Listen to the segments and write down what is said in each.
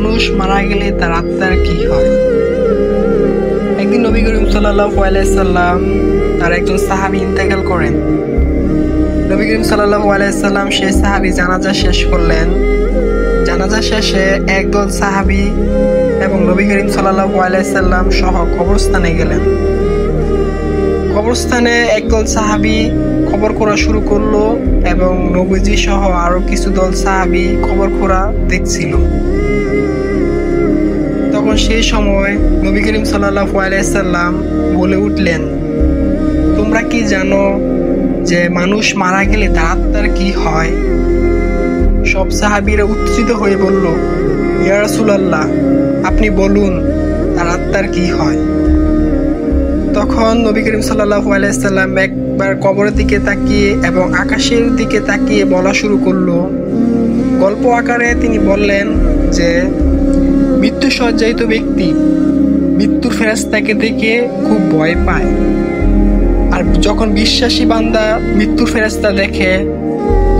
মানুষ মারা গেলে তার আত্মার কি হয়। একদিন নবী করিম সাল্লাল্লাহু আলাইহি সাল্লাম তার একজন সাহাবী ইন্তেকাল করেন। নবী করিম সাল্লাল্লাহু আলাইহি সাল্লাম সেই সাহাবী জানাজা শেষ করলেন। জানাজা শেষে একদল সাহাবী এবং নবী করিম সাল্লাল্লাহু আলাইহি সাল্লাম সহ কবরস্থানে গেলেন। কবরস্থানে একদল সাহাবী খবর খোঁড়া শুরু করলো এবং নবীজি সহ আরো কিছু দল সাহাবী খবর খোঁড়া দেখছিল। তখন সেই সময় নবী করিম সাল্লাল্লাহু আলাইহি সাল্লাম বলে উঠলেন, তোমরা কি জানো যে মানুষ মারা গেলে তার আত্মার কি হয়? সব সাহাবীরা উত্তেজিত হয়ে বলল, ইয়া রাসূলুল্লাহ, আপনি বলুন তার আত্মার কি হয়। তখন নবী করিম সাল্লাল্লাহু আলাইহি সাল্লাম একবার কবরের দিকে তাকিয়ে এবং আকাশের দিকে তাকিয়ে বলা শুরু করলো। গল্প আকারে তিনি বললেন যে মৃত্যু সজ্জায়িত ব্যক্তি মৃত্যুর ফেরেশতাকে দেখে খুব ভয় পায়, আর যখন বিশ্বাসী বান্দা মৃত্যুর ফেরেশতা দেখে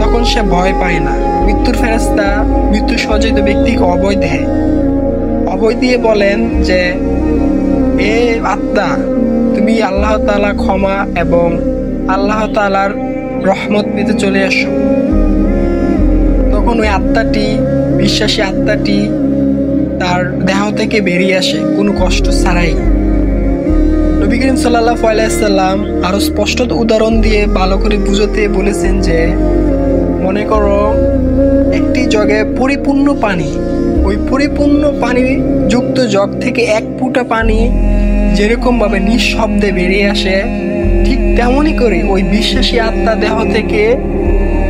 তখন সে ভয় পায় না। মৃত্যুর ফেরেশতা মৃত্যু সজ্জায়িত ব্যক্তিকে অভয় দেয়, অভয় দিয়ে বলেন যে এ আত্মা, তুমি আল্লাহ তাআলা ক্ষমা এবং আল্লাহ তাআলার রহমত পেতে চলে আসো। তখন ওই আত্মাটি, বিশ্বাসী আত্মাটি তার দেহ থেকে বেরিয়ে আসে কোনো কষ্ট ছাড়াই। নবী করিম সাল্লাল্লাহু আলাইহি সাল্লাম আরো স্পষ্ট উদাহরণ দিয়ে ভালো করে বুঝাতে বলেছেন যে মনে করো একটি জগে পরিপূর্ণ পানি, ওই পরিপূর্ণ পানি যুক্ত জগ থেকে এক ফোঁটা পানি যেরকম ভাবে নিঃশব্দে বেরিয়ে আসে, ঠিক তেমনই করে ওই বিশ্বাসী আত্মা দেহ থেকে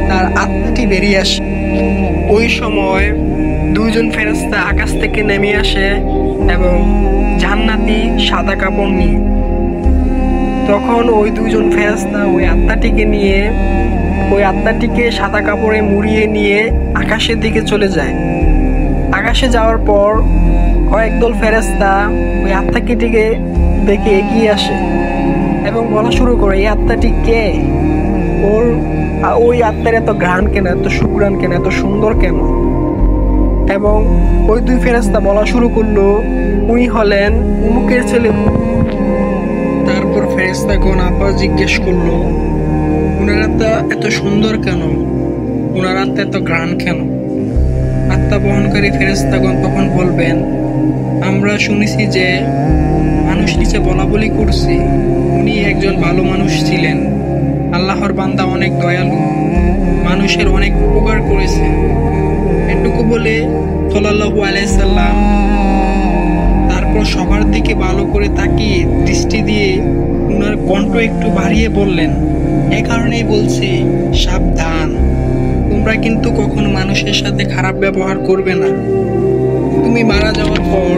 তার আত্মাটি বেরিয়ে আসে। ওই সময় দুইজন ফেরেশতা আকাশ থেকে নেমে আসে এবং জান্নাতি সাদা কাপড় নিয়ে। তখন ওই দুইজন ফেরেশতা ওই আত্মাটিকে সাদা কাপড়ে মুড়িয়ে নিয়ে আকাশের দিকে চলে যায়। আকাশে যাওয়ার পর কয়েকদল ফেরেশতা ওই আত্মাটিকে দেখে এগিয়ে আসে এবং বলা শুরু করে, এই আত্মাটি কে? ওই আত্মার এত ঘ্রাণ কেন, এত সুঘ্রাণ কেন, এত সুন্দর কেন? এবং ওই দুই ফেরেশতা বলা শুরু করলো, উনি হলেন উমুকের ছেলে। তারপর ফেরেশতাগণ আবার জিজ্ঞেস করলো, উনার আত্মা এত সুন্দর কেন? উনার আত্মা এত ঘ্রাণ কেন? আত্মা বহনকারী ফেরেশতাগণ তখন বলবেন, আমরা শুনেছি যে মানুষ নিচে বলা বলি করছে উনি একজন ভালো মানুষ ছিলেন, আল্লাহর বান্দা, অনেক দয়ালু, মানুষের অনেক উপকার করেছে। এটুকু বলে সাল্লাল্লাহু আলাইহি সাল্লাম তারপর সবার দিকে ভালো করে তাকিয়ে দৃষ্টি দিয়ে উনার কণ্ঠ একটু বাড়িয়ে বললেন, এ কারণেই বলছি, সাবধান, তোমরা কিন্তু কখনো মানুষের সাথে খারাপ ব্যবহার করবে না। তুমি মারা যাওয়ার পর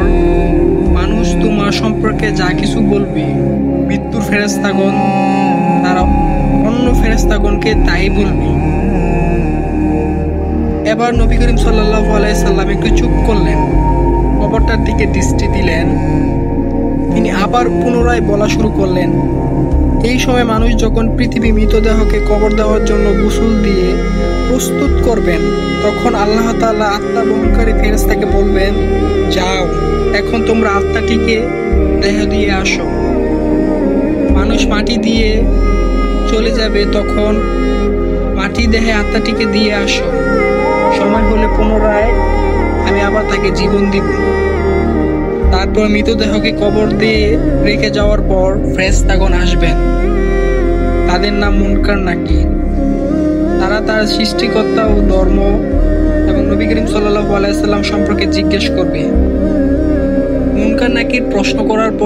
মানুষ তোমার সম্পর্কে যা কিছু বলবে, মৃত্যুর ফেরেশতাগণ তারা অন্য ফেরেশতাগণকে তাই বলবে। এবার নবী করিম সাল্লাল্লাহু আলাইহি সাল্লাম একটু চুপ করলেন, কবরটার দিকে দৃষ্টি দিলেন। তিনি আবার পুনরায় বলা শুরু করলেন, এই সময় মানুষ যখন পৃথিবী মৃতদেহকে কবর দেওয়ার জন্য গোসল দিয়ে প্রস্তুত করবেন, তখন আল্লাহ তাআলা আত্মা বহনকারী ফেরেশতাকে বলবেন, যাও, এখন তোমরা আত্মাটিকে দেহ দিয়ে আসো। মানুষ মাটি দিয়ে চলে যাবে, তখন মাটি দেহে আত্মাটিকে দিয়ে আসো। সময় হলে পুনরায় আমি আবার তাকে জীবন দিব। তারপর মৃতদেহকে কবর দিয়ে রেখে যাওয়ার পর ফেরেশতাগণ আসবেন, তাদের নাম মুনকার নাকির। তারা তার সৃষ্টিকর্তা ও ধর্ম এবং নবী করিম সাল্লাল্লাহু আলাইহি সাল্লাম সম্পর্কে জিজ্ঞেস করবে। মুনকার নাকির প্রশ্ন করার পর